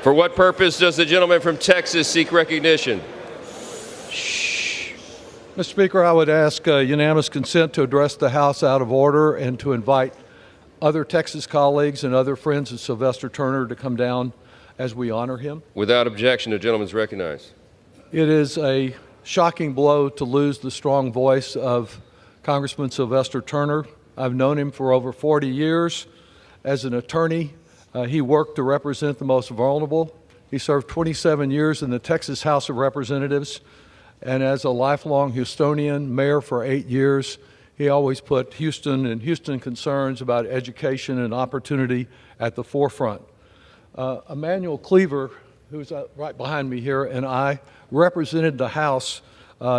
For what purpose does the gentleman from Texas seek recognition? Mr. Speaker, I would ask unanimous consent to address the House out of order and to invite other Texas colleagues and other friends of Sylvester Turner to come down as we honor him. Without objection, the gentleman is recognized. It is a shocking blow to lose the strong voice of Congressman Sylvester Turner. I've known him for over 40 years. As an attorney, he worked to represent the most vulnerable. He served 27 years in the Texas House of Representatives, and as a lifelong Houstonian, mayor for 8 years, he always put Houston and Houston concerns about education and opportunity at the forefront. Emmanuel Cleaver, who's right behind me here, and I represented the House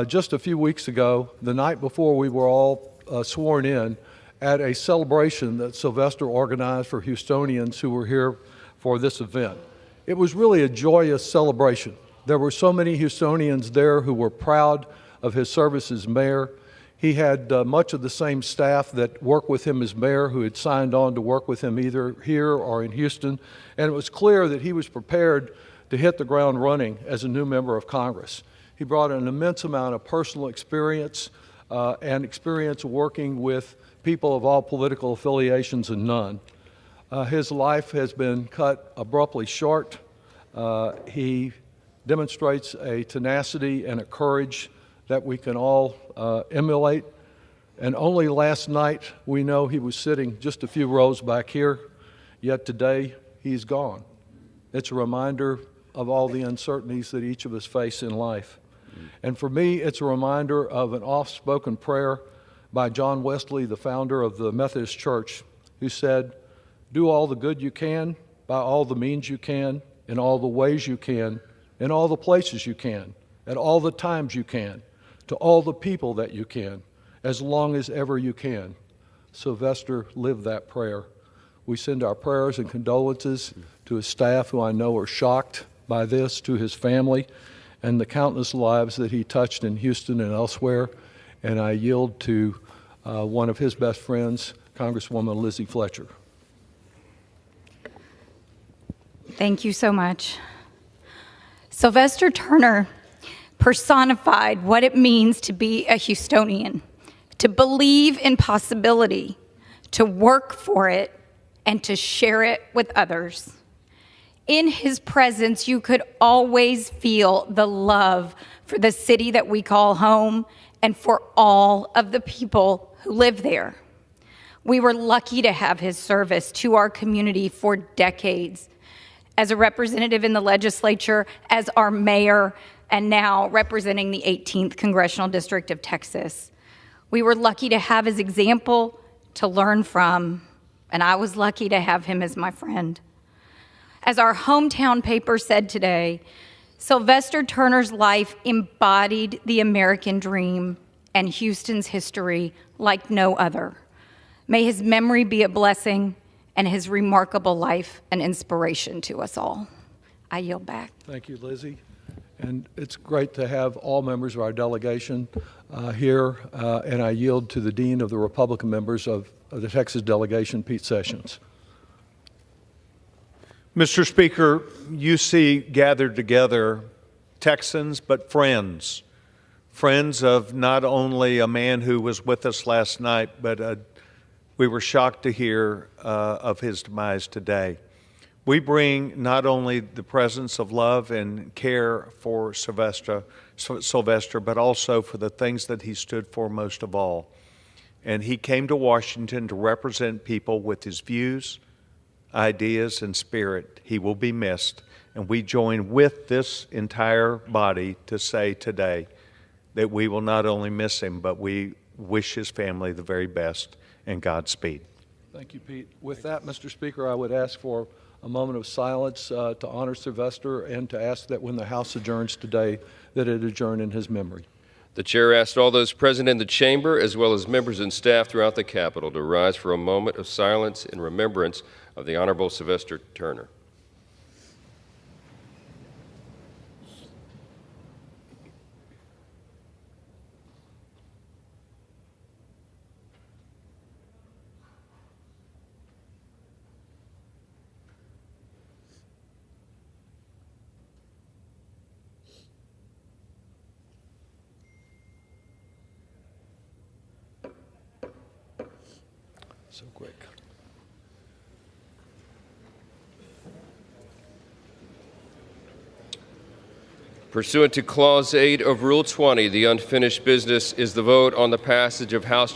just a few weeks ago, the night before we were all sworn in, at a celebration that Sylvester organized for Houstonians who were here for this event. It was really a joyous celebration. There were so many Houstonians there who were proud of his service as mayor. He had much of the same staff that worked with him as mayor who had signed on to work with him either here or in Houston, and it was clear that he was prepared to hit the ground running as a new member of Congress. He brought an immense amount of personal experience and experience working with people of all political affiliations and none. His life has been cut abruptly short. He demonstrates a tenacity and a courage that we can all emulate. And only last night we know he was sitting just a few rows back here, yet today he's gone. It's a reminder of all the uncertainties that each of us face in life. And for me, it's a reminder of an oft-spoken prayer by John Wesley, the founder of the Methodist Church, who said, "Do all the good you can, by all the means you can, in all the ways you can, in all the places you can, at all the times you can, to all the people that you can, as long as ever you can." Sylvester lived that prayer. We send our prayers and condolences to his staff, who I know are shocked by this, to his family, and the countless lives that he touched in Houston and elsewhere. And I yield to one of his best friends, Congresswoman Lizzie Fletcher. Thank you so much. Sylvester Turner personified what it means to be a Houstonian, to believe in possibility, to work for it, and to share it with others. In his presence, you could always feel the love for the city that we call home and for all of the people who live there. We were lucky to have his service to our community for decades, as a representative in the legislature, as our mayor, and now representing the 18th Congressional District of Texas. We were lucky to have his example to learn from, and I was lucky to have him as my friend. As our hometown paper said today, Sylvester Turner's life embodied the American dream and Houston's history like no other. May his memory be a blessing and his remarkable life an inspiration to us all. I yield back. Thank you, Lizzie. And it's great to have all members of our delegation here, and I yield to the Dean of the Republican members of the Texas delegation, Pete Sessions. Mr. Speaker, you see gathered together Texans, but friends of not only a man who was with us last night, but we were shocked to hear of his demise today. We bring not only the presence of love and care for Sylvester, but also for the things that he stood for most of all. And he came to Washington to represent people with his views, ideas, and spirit. He will be missed. And we join with this entire body to say today that we will not only miss him, but we wish his family the very best and Godspeed. Thank you, Pete. With that, Mr. Speaker, I would ask for a moment of silence to honor Sylvester and to ask that when the House adjourns today, that it adjourn in his memory. The chair asks all those present in the chamber, as well as members and staff throughout the Capitol, to rise for a moment of silence in remembrance of the Honorable Sylvester Turner. So quick. Pursuant to Clause 8 of Rule 20, the unfinished business is the vote on the passage of House